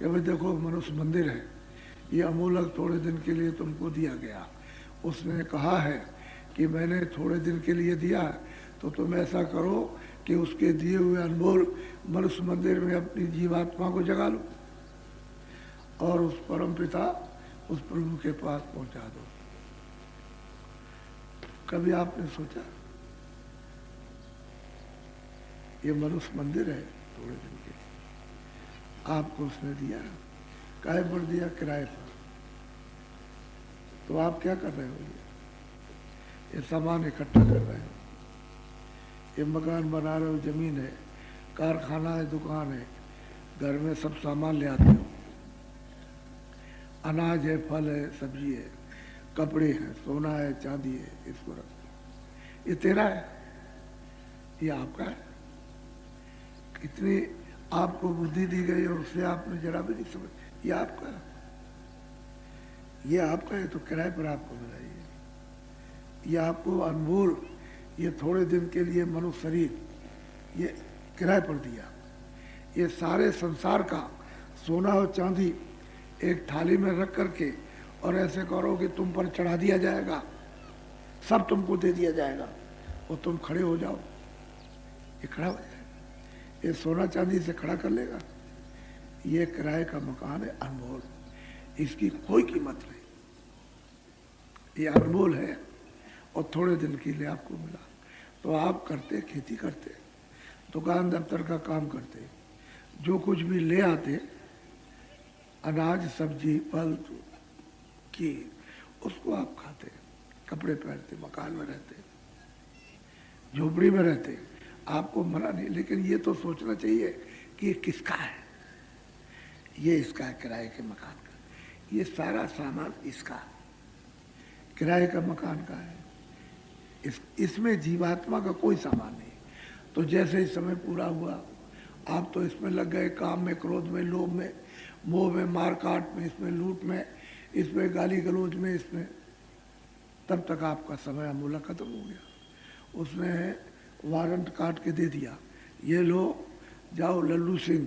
कि भाई देखो मनुष्य मंदिर है, ये अमूलक थोड़े दिन के लिए तुमको दिया गया। उसने कहा है कि मैंने थोड़े दिन के लिए दिया है, तो तुम ऐसा करो कि उसके दिए हुए अनमोल मनुष्य मंदिर में अपनी जीवात्मा को जगा लो और उस परम पिता, उस प्रभु के पास पहुंचा दो। कभी आपने सोचा ये मनुष्य मंदिर है थोड़े दिन के, आपको उसने दिया, काहे पर दिया? किराए पर। तो आप क्या कर रहे हो? ये सामान इकट्ठा कर रहे हो, ये मकान बना रहे हो, जमीन है, कारखाना है, दुकान है, घर में सब सामान ले आते हो, अनाज है, फल है, सब्जी है, कपड़े हैं, सोना है, चांदी है, इसको रखते। ये तेरा है, ये आपका है। कितनी आपको बुद्धि दी गई और उससे आपने जरा भी नहीं समझ, ये आपका है, ये आपका है, तो किराए पर आपको मिला। ये आपको अनमोल, ये थोड़े दिन के लिए मनुष्य शरीर ये किराए पर दिया। ये सारे संसार का सोना और चांदी एक थाली में रख करके और ऐसे करो कि तुम पर चढ़ा दिया जाएगा, सब तुमको दे दिया जाएगा और तुम खड़े हो जाओ, ये खड़ा हो जाएगा। ये सोना चांदी से खड़ा कर लेगा। ये किराए का मकान है, अनमोल, इसकी कोई कीमत नहीं। ये अनमोल है और थोड़े दिन के लिए आपको मिला। तो आप करते, खेती करते, दुकान दफ्तर का काम करते, जो कुछ भी ले आते, अनाज, सब्जी, फल की, उसको आप खाते, कपड़े पहनते, मकान में रहते, झोपड़ी में रहते, आपको मना नहीं। लेकिन ये तो सोचना चाहिए कि ये किसका है। ये इसका है, किराए के मकान का। ये सारा सामान इसका, किराए का मकान का है। इसमें जीवात्मा का कोई सामान नहीं। तो जैसे ही समय पूरा हुआ, आप तो इसमें लग गए, काम में, क्रोध में, लोभ में, मोह में, मार काट में, इसमें लूट में, इसमें गाली गलौज में, इसमें, तब तक आपका समय अमूल्य खत्म हो गया। उसने वारंट काट के दे दिया, ये लो, जाओ लल्लू सिंह,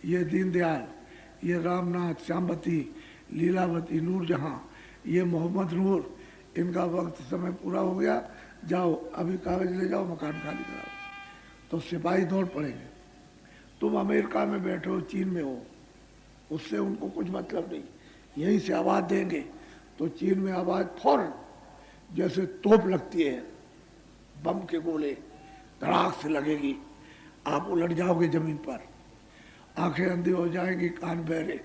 ये दीनदयाल, ये रामनाथ, श्यामवती, लीलावती, नूरजहां, ये मोहम्मद नूर, इनका वक्त समय पूरा हो गया, जाओ अभी कागज ले जाओ, मकान खाली कराओ। तो सिपाही दौड़ पड़ेंगे। तुम अमेरिका में बैठे हो, चीन में हो, उससे उनको कुछ मतलब नहीं, यहीं से आवाज़ देंगे तो चीन में आवाज़ फौरन, जैसे तोप लगती है, बम के गोले धड़ाक से लगेगी, आप उलट जाओगे जमीन पर, आंखें अंधी हो जाएंगी, कान बहरे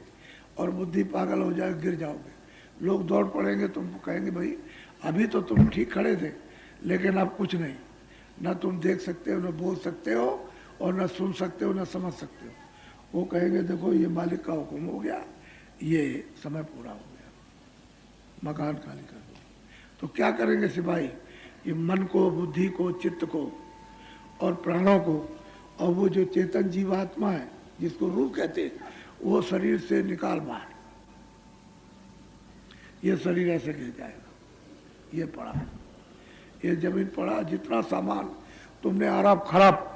और बुद्धि पागल हो जाएगी, गिर जाओगे। लोग दौड़ पड़ेंगे, तुमको कहेंगे भाई अभी तो तुम ठीक खड़े थे, लेकिन अब कुछ नहीं, न तुम देख सकते हो, न बोल सकते हो, और न सुन सकते हो, न समझ सकते हो। वो कहेंगे देखो ये मालिक का हुक्म हो गया, ये समय पूरा हो गया, मकान खाली कर दो। तो क्या करेंगे सिपाही? ये मन को, बुद्धि को, चित्त को और प्राणों को, और वो जो चेतन जीवात्मा है जिसको रूह कहते हैं, वो शरीर से निकाल बाहर। ये शरीर ऐसे गिर जाएगा, ये पड़ा, ये जमीन पड़ा, जितना सामान तुमने अरब खरब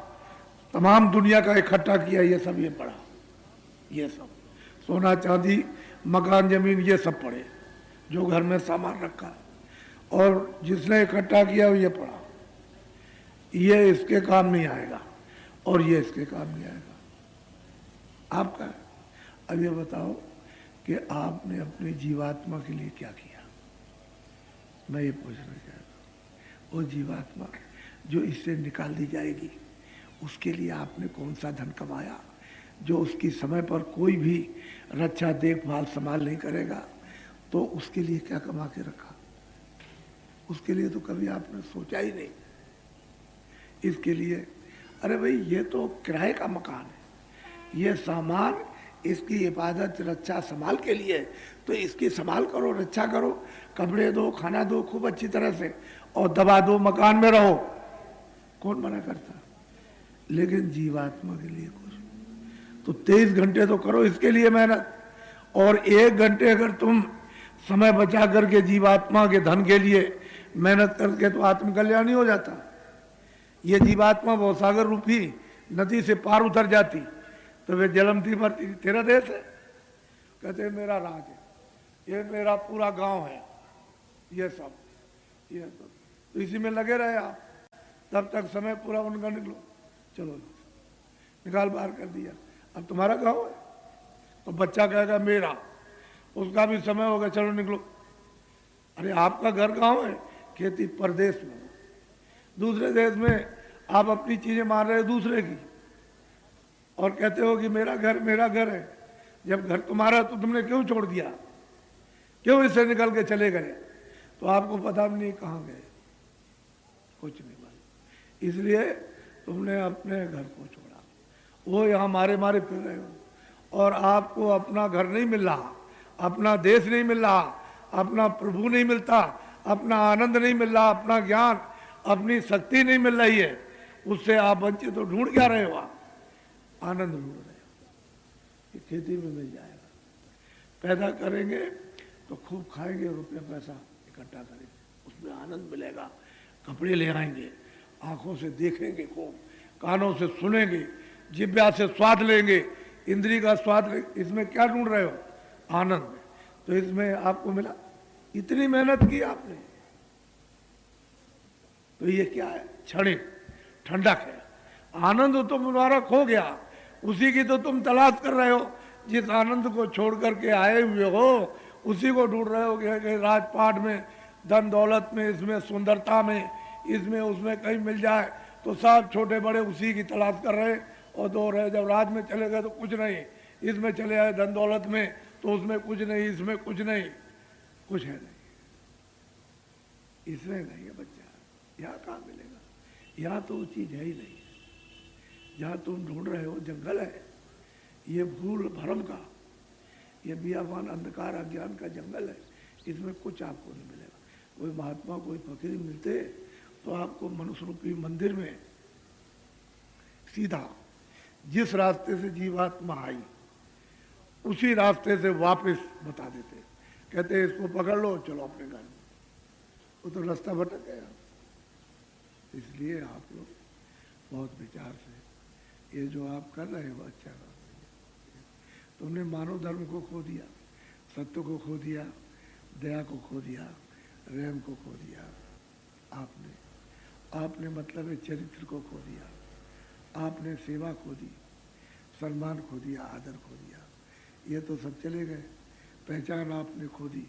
तमाम दुनिया का इकट्ठा किया, ये सब ये पड़ा, ये सब सोना चांदी, मकान, जमीन, ये सब पड़े, जो घर में सामान रखा है, और जिसने इकट्ठा किया ये पड़ा। ये इसके काम नहीं आएगा और ये इसके काम नहीं आएगा, आपका है। अब ये बताओ कि आपने अपनी जीवात्मा के लिए क्या किया? मैं ये पूछना चाहता हूँ, वो जीवात्मा जो इससे निकाल दी जाएगी, उसके लिए आपने कौन सा धन कमाया, जो उसकी समय पर कोई भी रक्षा, देखभाल, संभाल नहीं करेगा, तो उसके लिए क्या कमा के रखा? उसके लिए तो कभी आपने सोचा ही नहीं। इसके लिए, अरे भाई ये तो किराए का मकान है, ये सामान इसकी हिफाजत, रक्षा, संभाल के लिए, तो इसकी संभाल करो, रक्षा करो, कपड़े दो, खाना दो खूब अच्छी तरह से, और दबा दो, मकान में रहो, कौन मना करता? लेकिन जीवात्मा के लिए कुछ तो 23 घंटे तो करो इसके लिए मेहनत, और 1 घंटे अगर तुम समय बचा करके जीवात्मा के धन के लिए मेहनत करके, तो आत्मकल्याण ही हो जाता। ये जीवात्मा भवसागर रूपी नदी से पार उतर जाती तो वे जलमती मरती। तेरा देश है, कहते मेरा राज है, ये मेरा पूरा गांव है, ये सब तो इसी में लगे रहे आप, तब तक समय पूरा उनका निकलो, चलो निकाल बाहर कर दिया, अब तुम्हारा गांव है। तो बच्चा कहेगा मेरा, उसका भी समय होगा, चलो निकलो। अरे आपका घर गांव है, खेती परदेश में, दूसरे देश में आप अपनी चीजें मान रहे हो दूसरे की, और कहते हो कि मेरा घर है। जब घर तुम्हारा तो तुमने क्यों छोड़ दिया, क्यों इससे निकल के चले गए? तो आपको पता भी नहीं कहाँ गए, कुछ नहीं मालूम, इसलिए तुमने अपने घर को छोड़ा, वो यहाँ मारे मारे फिर रहे हो, और आपको अपना घर नहीं मिल रहा, अपना देश नहीं मिल रहा, अपना प्रभु नहीं मिलता, अपना आनंद नहीं मिल रहा, अपना ज्ञान, अपनी शक्ति नहीं मिल रही है, उससे आप वंचित तो ढूंढ क्या रहे हो? आप आनंद ढूंढ रहे हो, ये खेती में मिल जाएगा। पैदा करेंगे तो खूब खाएंगे, रुपया पैसा इकट्ठा करेंगे, उसमें आनंद मिलेगा। कपड़े ले आएंगे, आंखों से देखेंगे, खूब कानों से सुनेंगे, जिह्वा से स्वाद लेंगे, इंद्री का स्वाद लेंगे। इसमें क्या ढूंढ रहे हो? आनंद। तो इसमें आपको मिला, इतनी मेहनत की आपने, तो ये क्या है? क्षणिक ठंडक है। आनंद तो तुम्हारा खो गया, उसी की तो तुम तलाश कर रहे हो। जिस आनंद को छोड़ करके आए हुए हो, उसी को ढूंढ रहे हो कि राजपाट में, धन दौलत में, इसमें सुंदरता में, इसमें उसमें कहीं मिल जाए, तो सब छोटे बड़े उसी की तलाश कर रहे और दो रहे। जब राज में चले गए तो कुछ नहीं, इसमें चले आए धन दौलत में तो उसमें कुछ नहीं, इसमें कुछ नहीं, कुछ है नहीं, इसमें नहीं है बच्चा। यहाँ कहाँ मिलेगा? यहाँ तो वो चीज है ही नहीं। जहाँ तुम ढूंढ रहे हो जंगल है, ये भूल भरम का, ये बियाबान अंधकार अज्ञान का जंगल है, इसमें कुछ आपको नहीं मिलेगा। कोई महात्मा कोई फकीर मिलते तो आपको मनुष्य रूपी मंदिर में सीधा जिस रास्ते से जीवात्मा आई उसी रास्ते से वापस बता देते, कहते इसको पकड़ लो, चलो अपने घर में। वो तो रास्ता भटक गया। इसलिए आप लोग बहुत विचार से ये जो आप कर रहे हो अच्छा काम है। तुमने मानव धर्म को खो दिया, सत्य को खो दिया, दया को खो दिया, रहम को खो दिया, आपने मतलब है चरित्र को खो दिया, आपने सेवा खो दी, सम्मान खो दिया, आदर खो दिया, ये तो सब चले गए। पहचान आपने खो दी,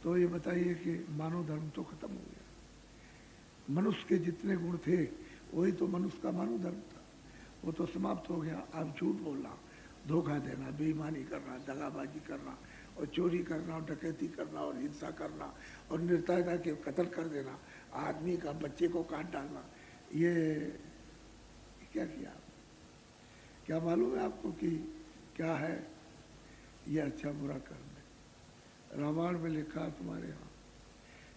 तो ये बताइए कि मानव धर्म तो खत्म हो गया। मनुष्य के जितने गुण थे वही तो मनुष्य का मानव धर्म था, वो तो समाप्त हो गया। अब झूठ बोलना, धोखा देना, बेईमानी करना, दगाबाजी करना, और चोरी करना, और डकैती करना, और हिंसा करना, और निर्दयता के कत्ल कर देना, आदमी का बच्चे को काट डालना, ये क्या किया? क्या मालूम है आपको कि क्या है ये अच्छा बुरा कर्म है? रामायण में लिखा तुम्हारे यहाँ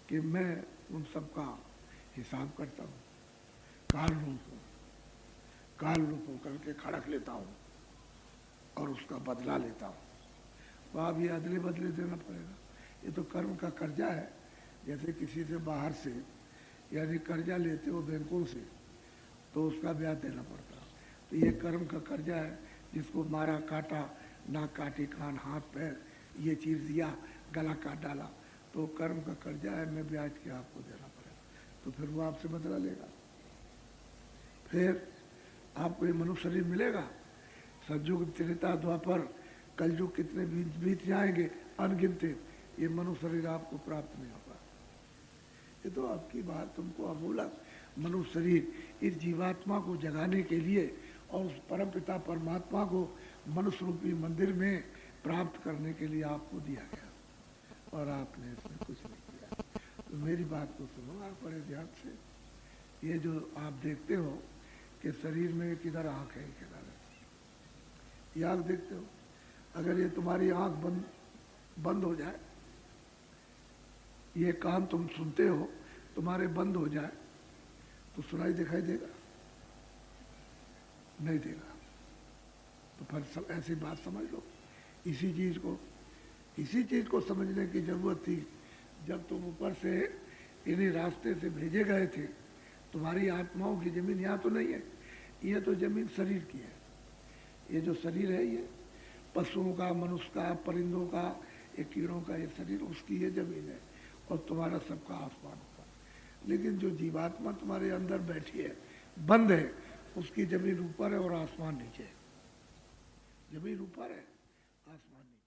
कि मैं उन सबका हिसाब करता हूँ, काल रूप होकर के खड़क लेता हूँ और उसका बदला लेता हूँ। तो आप ये अदले बदले देना पड़ेगा। ये तो कर्म का कर्जा है। जैसे किसी से बाहर से यानी कर्जा लेते हो बैंकों से, तो उसका ब्याज देना पड़ता। तो ये कर्म का कर्जा है, जिसको मारा, काटा, नाक काटी, कान, हाथ, पैर, ये चीज़ दिया, गला काट डाला, तो कर्म का कर्जा है, मैं ब्याज के आपको देना पड़ेगा। तो फिर वो आपसे बदला लेगा। फिर आपको ये मनुष्य शरीर मिलेगा। सतयुग, त्रेता, द्वापर, कलयुग कितने बीत जाएंगे अनगिनते, ये मनुष्य शरीर आपको प्राप्त नहीं होगा। ये तो आपकी बात तुमको अमूलक मनुष्य शरीर इस जीवात्मा को जगाने के लिए और उस परमपिता परमात्मा को मनुष्य रूपी मंदिर में प्राप्त करने के लिए आपको दिया गया, और आपने इसमें कुछ नहीं किया। तो मेरी बात को सुनो आप बड़े ध्यान से। ये जो आप देखते हो कि शरीर में किधर आँख है, किधर है, ये आँख देखते हो। अगर ये तुम्हारी आँख बंद हो जाए, ये कान तुम सुनते हो तुम्हारे बंद हो जाए, तो सुनाई दिखाई देगा? नहीं देगा। तो फिर सब ऐसी बात समझ लो। इसी चीज को समझने की जरूरत थी जब तुम ऊपर से इन्हीं रास्ते से भेजे गए थे। तुम्हारी आत्माओं की जमीन यहाँ तो नहीं है, ये तो जमीन शरीर की है। ये जो शरीर है ये, पशुओं का, मनुष्य का, परिंदों का, ये कीड़ों का ये शरीर, उसकी ये जमीन है, और तुम्हारा सबका आसमान होगा। लेकिन जो जीवात्मा तुम्हारे अंदर बैठी है, बंद है, उसकी जमीन ऊपर है और आसमान नीचे है। जमीन ऊपर है, आसमान नीचे।